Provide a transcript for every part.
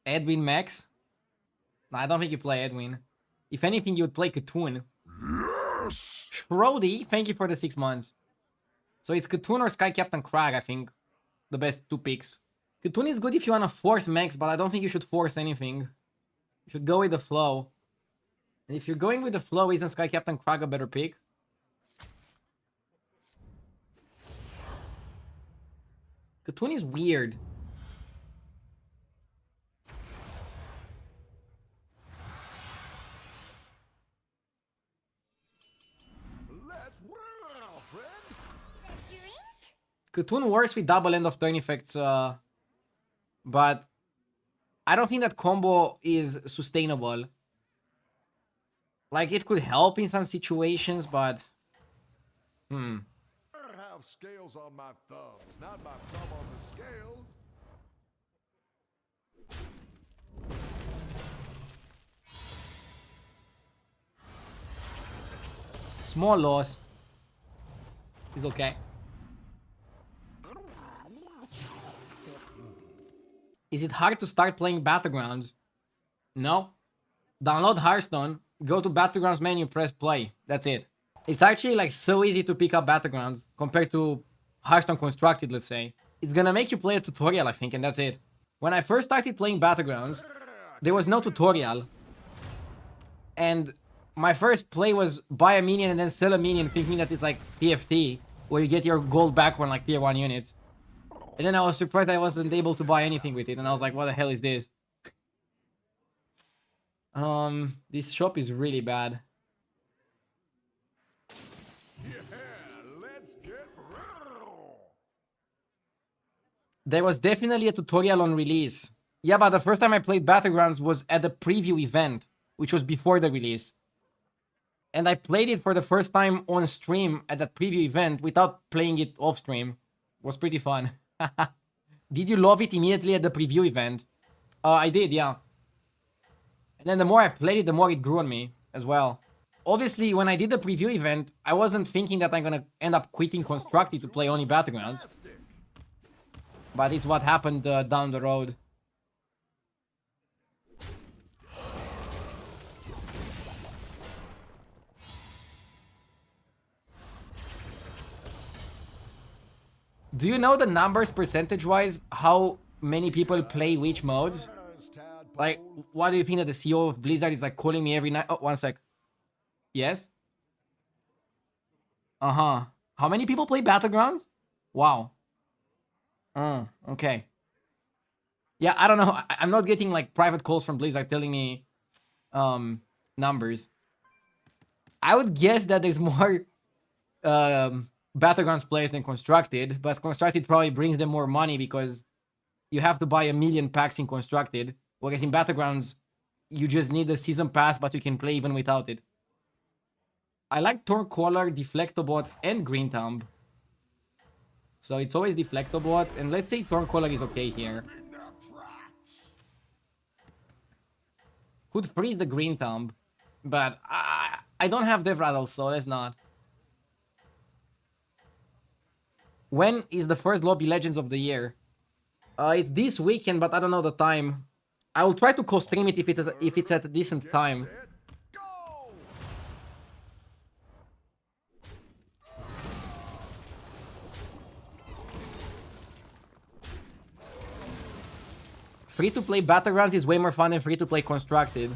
Edwin Mechs? No, I don't think you play Edwin. If anything, you would play Katoon. Yes! Shrody, thank you for the 6 months. So it's Katoon or Sky Captain Krag, I think. The best 2 picks. Katoon is good if you want to force Mechs, but I don't think you should force anything. You should go with the flow. And if you're going with the flow, isn't Sky Captain Krag a better pick? Katoon is weird. Let's whirl, friend! Katoon works with double end of turn effects, but I don't think that combo is sustainable. Like, it could help in some situations, but... I have scales on my thumbs, not my thumb on the scales. Small loss. It's okay. Is it hard to start playing Battlegrounds? No. Download Hearthstone, go to Battlegrounds menu, press play. That's it. It's actually like so easy to pick up Battlegrounds compared to Hearthstone Constructed, let's say. It's gonna make you play a tutorial, I think, and that's it. When I first started playing Battlegrounds, there was no tutorial. And my first play was buy a minion and then sell a minion, thinking that it's like TFT, where you get your gold back when like tier 1 units. And then I was surprised I wasn't able to buy anything with it, and I was like, what the hell is this? This shop is really bad. Yeah, let's get whirl! There was definitely a tutorial on release. Yeah, but the first time I played Battlegrounds was at the preview event, which was before the release. And I played it for the first time on stream at that preview event without playing it off stream. It was pretty fun. Did you love it immediately at the preview event? I did, yeah. And then the more I played it, the more it grew on me as well. Obviously, when I did the preview event, I wasn't thinking that I'm gonna end up quitting Constructed to play only Battlegrounds. Fantastic. But it's what happened down the road. Do you know the numbers percentage-wise? How many people play which modes? Like, what do you think that the CEO of Blizzard is like calling me every night? Oh, one sec. Yes? Uh-huh. How many people play Battlegrounds? Wow. Okay. Yeah, I don't know. I'm not getting like private calls from Blizzard telling me numbers. I would guess that there's more Battlegrounds players than Constructed, but Constructed probably brings them more money because you have to buy 1 million packs in Constructed, whereas in Battlegrounds, you just need the season pass, but you can play even without it. I like Torncaller, Deflectobot, and Green Thumb. So it's always Deflectobot, and let's say Torncaller is okay here. Could freeze the Green Thumb, but I don't have Dev Rattle, so let's not. When is the first Lobby Legends of the year? It's this weekend, but I don't know the time. I will try to co-stream it if it's at a decent time. Set, go! Free-to-play Battlegrounds is way more fun than free-to-play Constructed.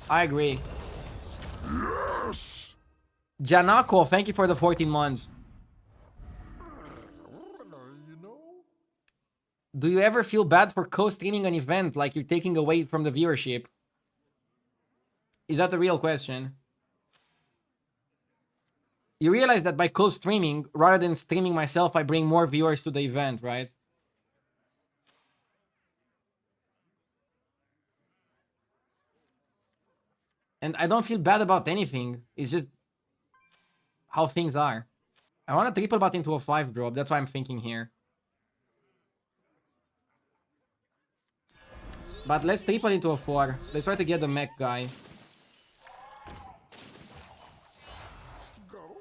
I agree. Yes! Janako, thank you for the 14 months. You know? Do you ever feel bad for co-streaming an event, like you're taking away from the viewership? Is that the real question? You realize that by co-streaming, rather than streaming myself, I bring more viewers to the event, right? And I don't feel bad about anything. It's just how things are. I want to triple bot into a 5 drop. That's what I'm thinking here. But let's triple into a 4. Let's try to get the mech guy. Go.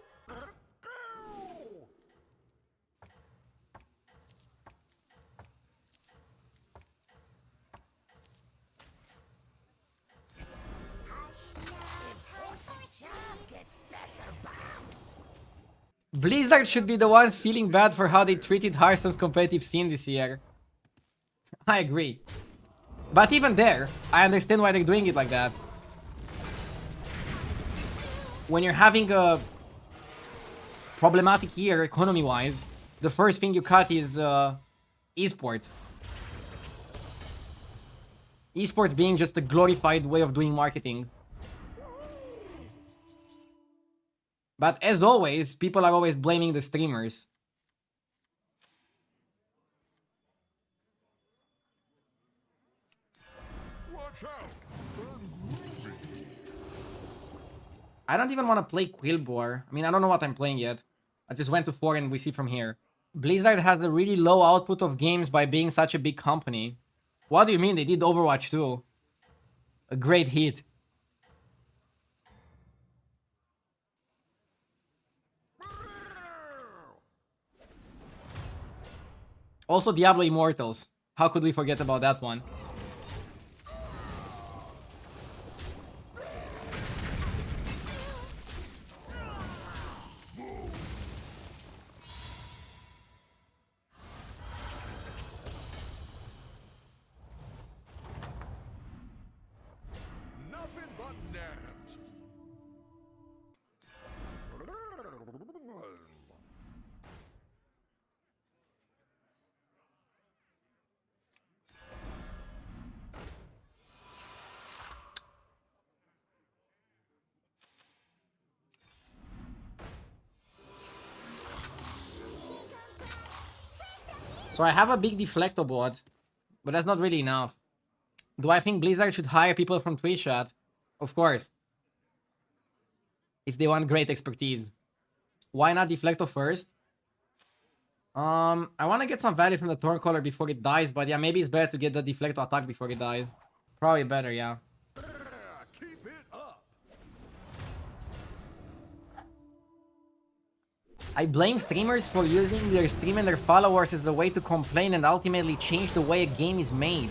Blizzard should be the ones feeling bad for how they treated Hearthstone's competitive scene this year. I agree. But even there, I understand why they're doing it like that. When you're having a problematic year economy-wise, the first thing you cut is esports. Esports being just a glorified way of doing marketing. But as always, people are always blaming the streamers. Watch out! I don't even want to play Quillbore. I mean, I don't know what I'm playing yet. I just went to 4 and we see from here. Blizzard has a really low output of games by being such a big company. What do you mean? They did Overwatch 2. A great hit. Also Diablo Immortals. How could we forget about that one? Nothing but nerds. So I have a big deflector board, but that's not really enough. Do I think Blizzard should hire people from Twitch chat? Of course. If they want great expertise. Why not deflector first? I want to get some value from the Thorncaller before it dies, but yeah, maybe it's better to get the deflector attack before it dies. Probably better, yeah. Keep it up. I blame streamers for using their stream and their followers as a way to complain and ultimately change the way a game is made.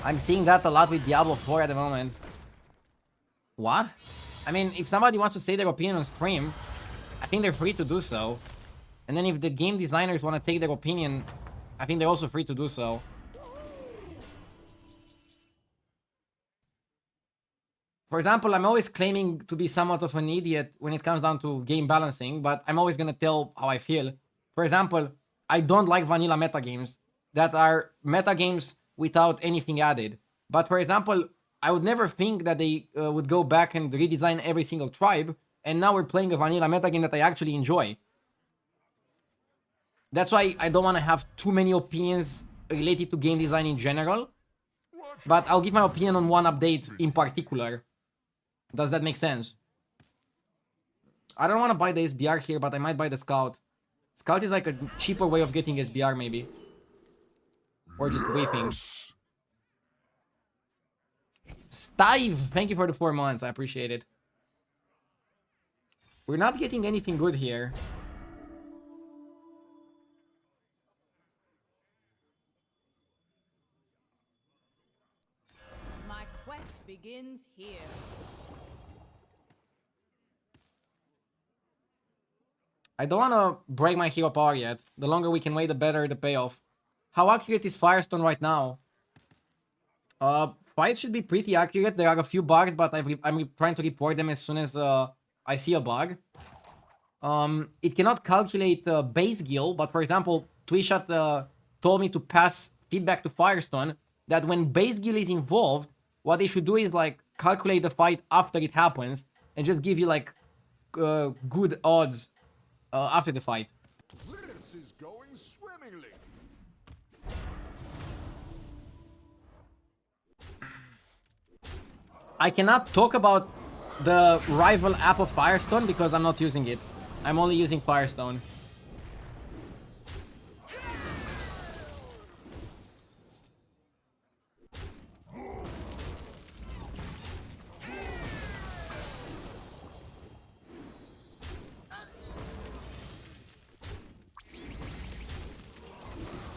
I'm seeing that a lot with Diablo 4 at the moment. What? I mean, if somebody wants to say their opinion on stream, I think they're free to do so. And then if the game designers want to take their opinion, I think they're also free to do so. For example, I'm always claiming to be somewhat of an idiot when it comes down to game balancing, but I'm always gonna tell how I feel. For example, I don't like vanilla metagames that are metagames without anything added. But for example, I would never think that they would go back and redesign every single tribe, and now we're playing a vanilla metagame that I actually enjoy. That's why I don't want to have too many opinions related to game design in general, but I'll give my opinion on one update in particular. Does that make sense? I don't want to buy the SBR here, but I might buy the Scout. Scout is like a cheaper way of getting SBR, maybe. Or just whiffing. Stive! Thank you for the 4 months. I appreciate it. We're not getting anything good here. My quest begins here. I don't want to break my hero power yet. The longer we can wait, the better the payoff. How accurate is Firestone right now? Fights should be pretty accurate. There are a few bugs, but I'm trying to report them as soon as I see a bug. It cannot calculate base gil, but for example, Twitchat told me to pass feedback to Firestone that when base gil is involved, what they should do is like calculate the fight after it happens and just give you like good odds after the fight. This is going swimmingly. I cannot talk about the rival app of Firestone because I'm not using it. I'm only using Firestone.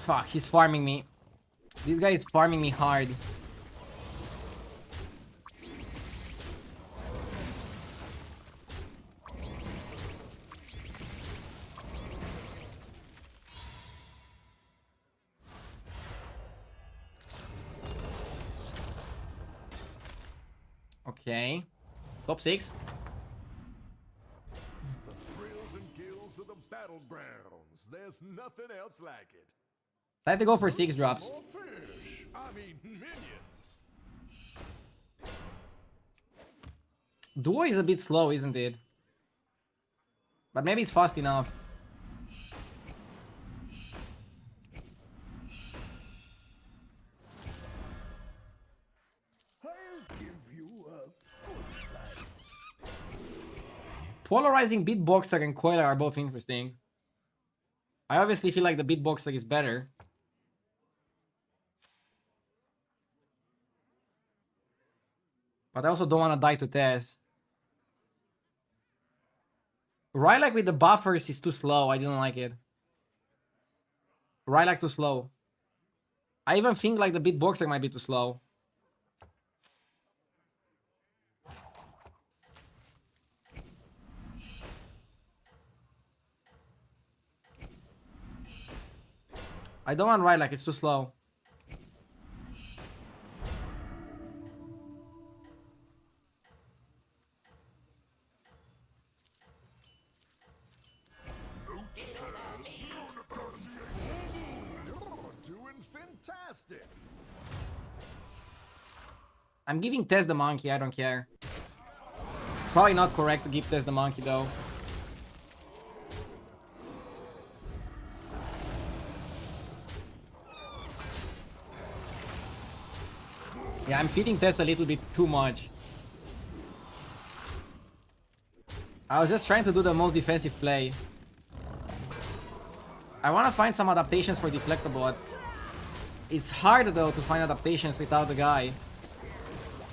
Fuck, he's farming me. This guy is farming me hard. Okay. Top 6. The thrills and gills of the Battlegrounds. There's nothing else like it. I have to go for 6 drops. More fish. I mean, minions. Duo is a bit slow, isn't it? But maybe it's fast enough. I'll give you a good time. Polarizing Beatboxer and Coiler are both interesting. I obviously feel like the Beatboxer is better. But I also don't want to die to Tess. Rylak with the buffers is too slow. I didn't like it. Rylak too slow. I even think like the Beatboxer might be too slow. I don't want Rylak, it's too slow. You're doing fantastic. I'm giving Tess the monkey, I don't care. Probably not correct to give Tess the monkey though. Yeah, I'm feeding Tess a little bit too much. I was just trying to do the most defensive play. I want to find some adaptations for Deflectobot. It's hard though to find adaptations without the guy.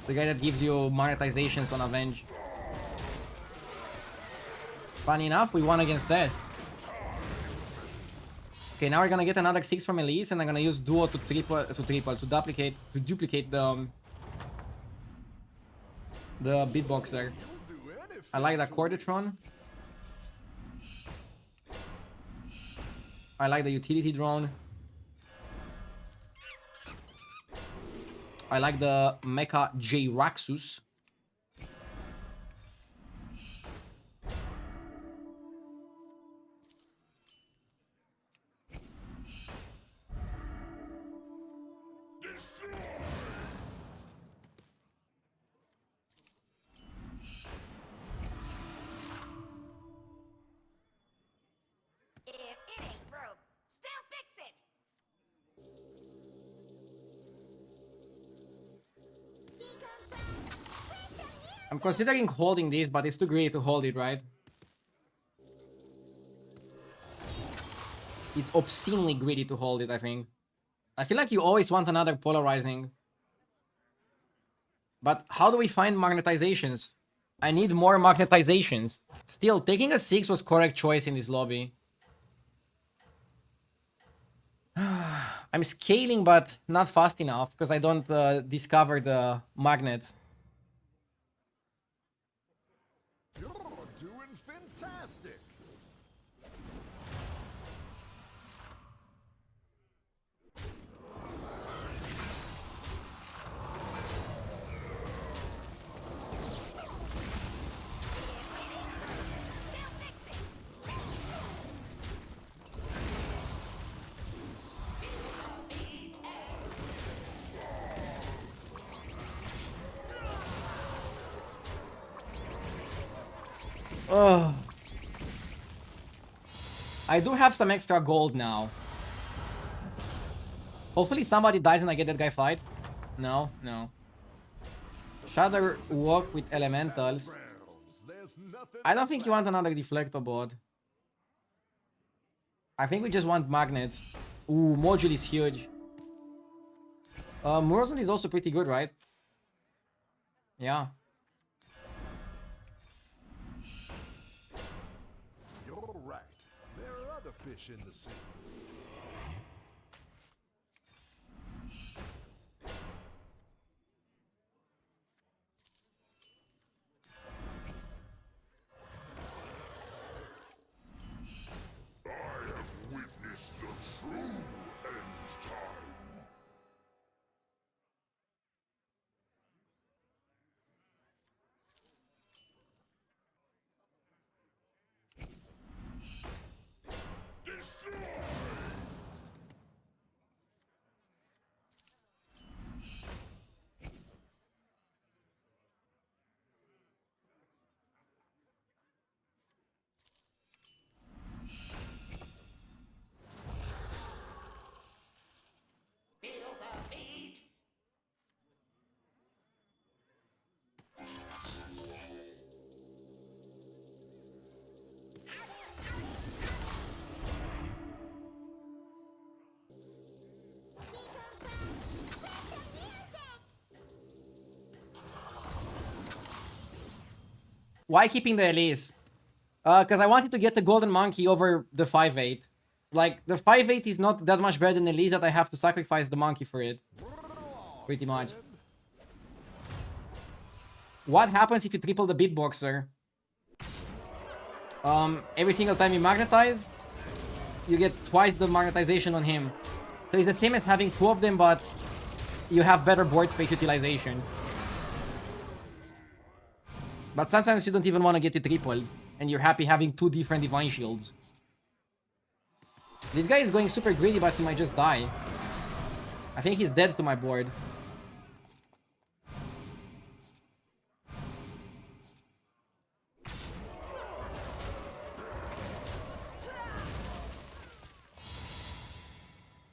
The guy that gives you monetizations on Avenge. Funny enough, we won against Tess. Okay, now we're gonna get another 6 from Elise, and I'm gonna use Duo to duplicate the Beatboxer. I like that Cordatron. I like the Utility Drone. I like the Mecha J Raxus. If it ain't broke, still fix it! I'm considering holding this, but it's too greedy to hold it, right? It's obscenely greedy to hold it, I think. I feel like you always want another polarizing. But how do we find magnetizations? I need more magnetizations. Still, taking a 6 was correct choice in this lobby. I'm scaling, but not fast enough because I don't discover the magnets. You're doing fantastic. Oh. I do have some extra gold now. Hopefully somebody dies and I get that guy fight. No, no. Shadow walk with elementals. There's nothing I don't think you want another Deflectobot. I think we just want magnets. Ooh, module is huge. Murosan is also pretty good, right? Yeah. You're right. There are other fish in the sea. Why keeping the Elise? Because I wanted to get the Golden Monkey over the 5/8. Like, the 5/8 is not that much better than Elise that I have to sacrifice the monkey for it. Pretty much. What happens if you triple the beatboxer? Every single time you magnetize, you get twice the magnetization on him. So it's the same as having two of them, but you have better board space utilization. But sometimes you don't even want to get it tripled, and you're happy having two different divine shields. This guy is going super greedy, but he might just die. I think he's dead to my board.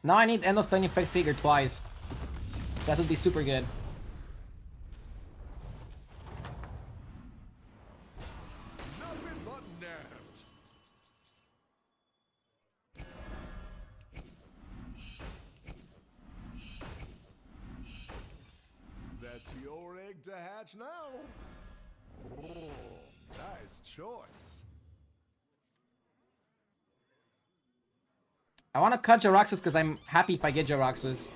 Now I need end of turn effects trigger twice. That would be super good. Nothing but nerves. That's your egg to hatch now. Oh, nice choice. I want to cut Jaraxxus because I'm happy if I get Jaraxxus.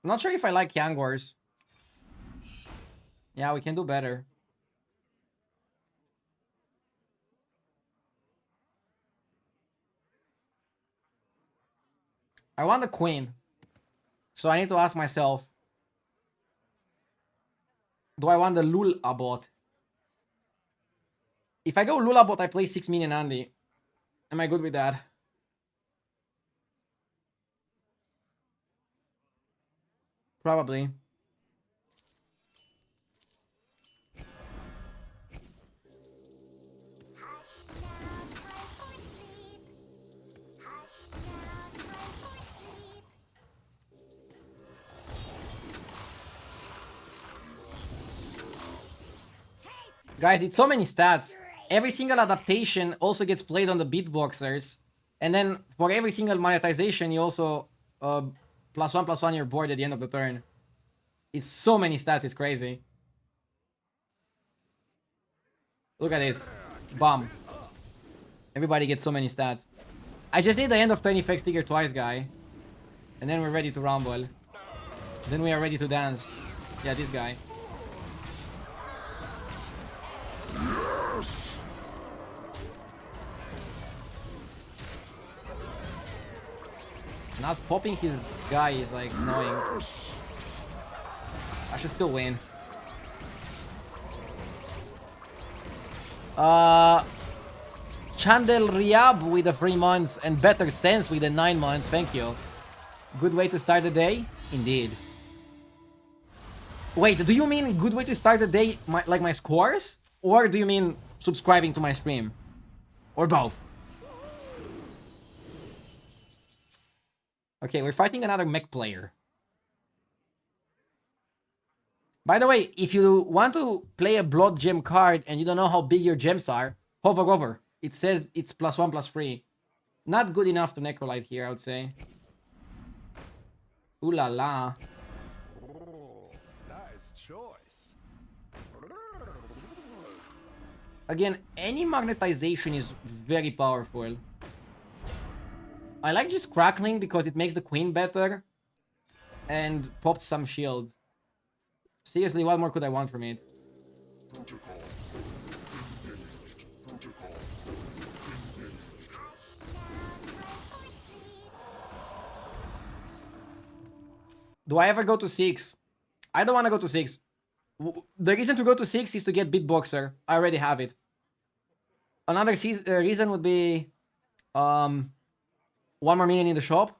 Not sure if I like Yangors. Yeah, we can do better. I want the queen. So I need to ask myself, do I want the Lulabot? If I go Lulabot, I play 6 minion Andy. Am I good with that? Probably. Hush now, cry for sleep. Hush now, cry for sleep. Guys, it's so many stats. Every single adaptation also gets played on the beatboxers. And then for every single monetization, you also +1/+1 your board at the end of the turn. It's so many stats, it's crazy. Look at this. Bomb. Everybody gets so many stats. I just need the end of turn effects trigger twice, guy. And then we're ready to rumble. Then we are ready to dance. Yeah, this guy. Not popping his guy is like annoying. I should still win. Chandel Riab with the 3 months and Better Sense with the 9 months. Thank you. Good way to start the day? Indeed. Wait, do you mean good way to start the day like my scores? Or do you mean subscribing to my stream? Or both? Okay, we're fighting another mech player. By the way, if you want to play a blood gem card and you don't know how big your gems are, hover over. It says it's +1/+3. Not good enough to Necrolite here, I would say. Ooh la la. Oh, nice choice. Again, any magnetization is very powerful. I like just crackling because it makes the queen better. And popped some shield. Seriously, what more could I want from it? Do I ever go to 6? I don't want to go to 6. The reason to go to 6 is to get Beatboxer. I already have it. Another reason would be one more minion in the shop.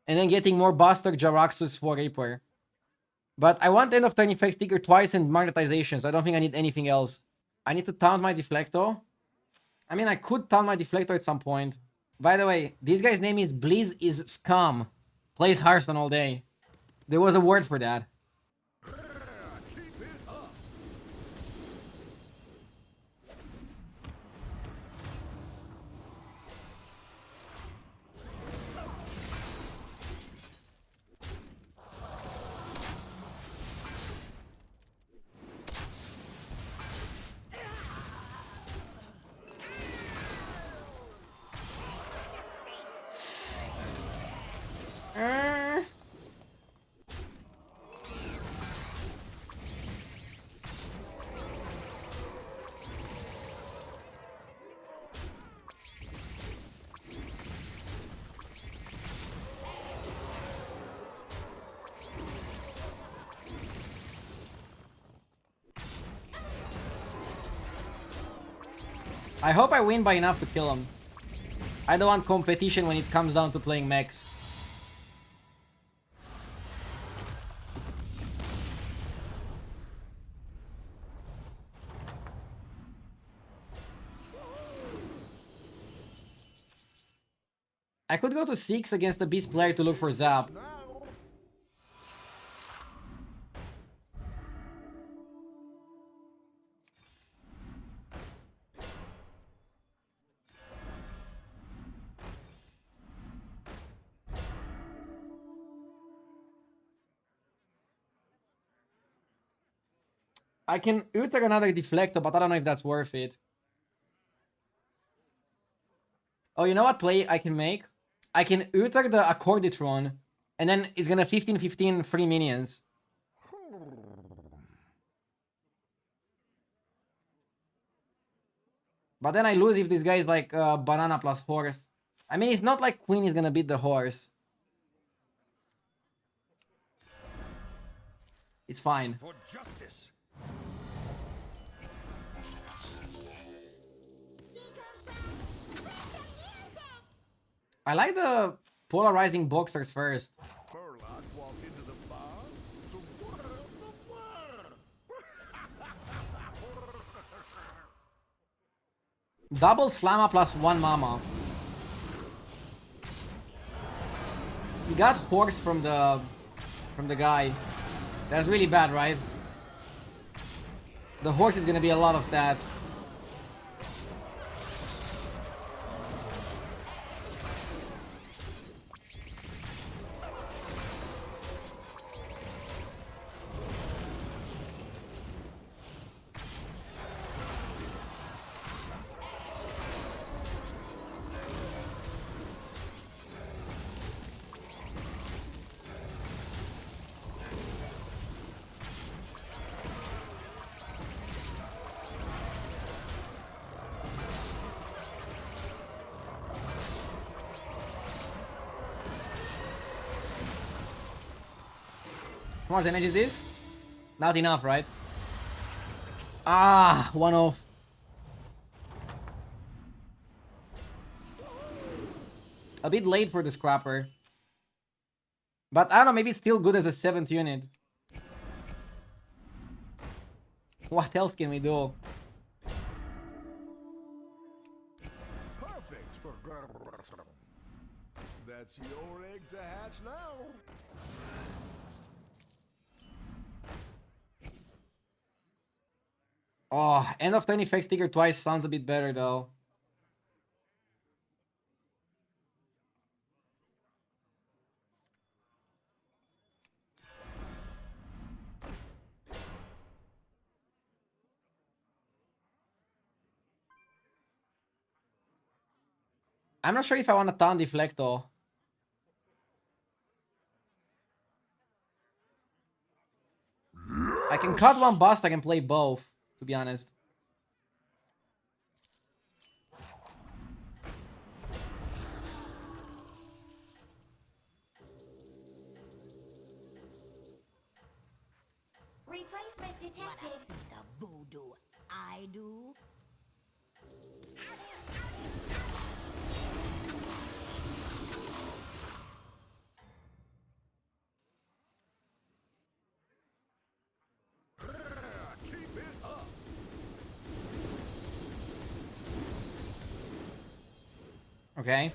And then getting more Buster Jaraxxus for Reaper. But I want end of turn effects trigger twice and magnetization, so I don't think I need anything else. I need to taunt my Deflecto. I mean, I could taunt my Deflecto at some point. By the way, this guy's name is Blizz is Scum. Plays Hearthstone all day. There was a word for that. Keep it up. I hope I win by enough to kill him. I don't want competition when it comes down to playing mechs. I could go to 6 against the beast player to look for Zap. Now, I can utter another deflector, but I don't know if that's worth it. Oh, you know what play I can make? I can utter the Accorditron, and then it's gonna 15-15 free minions. But then I lose if this guy is like banana plus horse. I mean, it's not like queen is gonna beat the horse. It's fine. for justice. I like the polarizing boxers first. Furlock walked into the bar. So what the word? Double slammer plus 1 mama. He got horse from the guy. That's really bad, right? The horse is gonna be a lot of stats. How much damage is this? Not enough, right? Ah, 1 off. A bit late for the scrapper. But I don't know, maybe it's still good as a 7th unit. What else can we do? Perfect for that's your egg to hatch now. Oh, end of turn effect sticker twice sounds a bit better though. I'm not sure if I want a Town Deflect though. I can cut one bust, I can play both, to be honest. Replacement detected. The voodoo I do. Keep it up. Okay.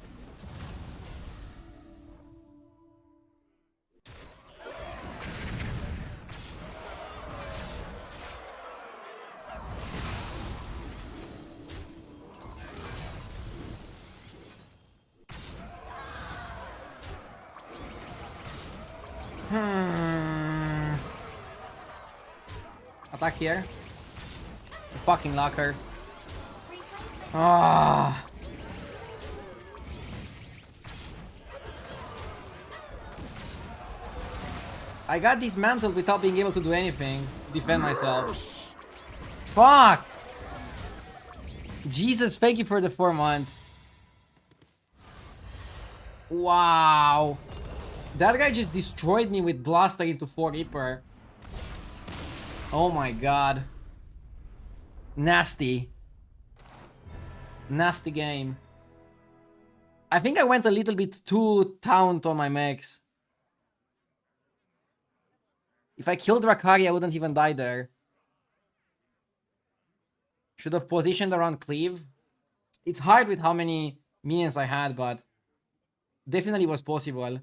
Attack here. The fucking locker. Ah. I got dismantled without being able to do anything to defend myself. Fuck! Jesus, thank you for the 4 months. Wow. That guy just destroyed me with Blaster into 4 Reaper. Oh my god. Nasty. Nasty game. I think I went a little bit too taunt on my mechs. If I killed Drakari, I wouldn't even die there. Should have positioned around Cleave. It's hard with how many minions I had, but definitely was possible.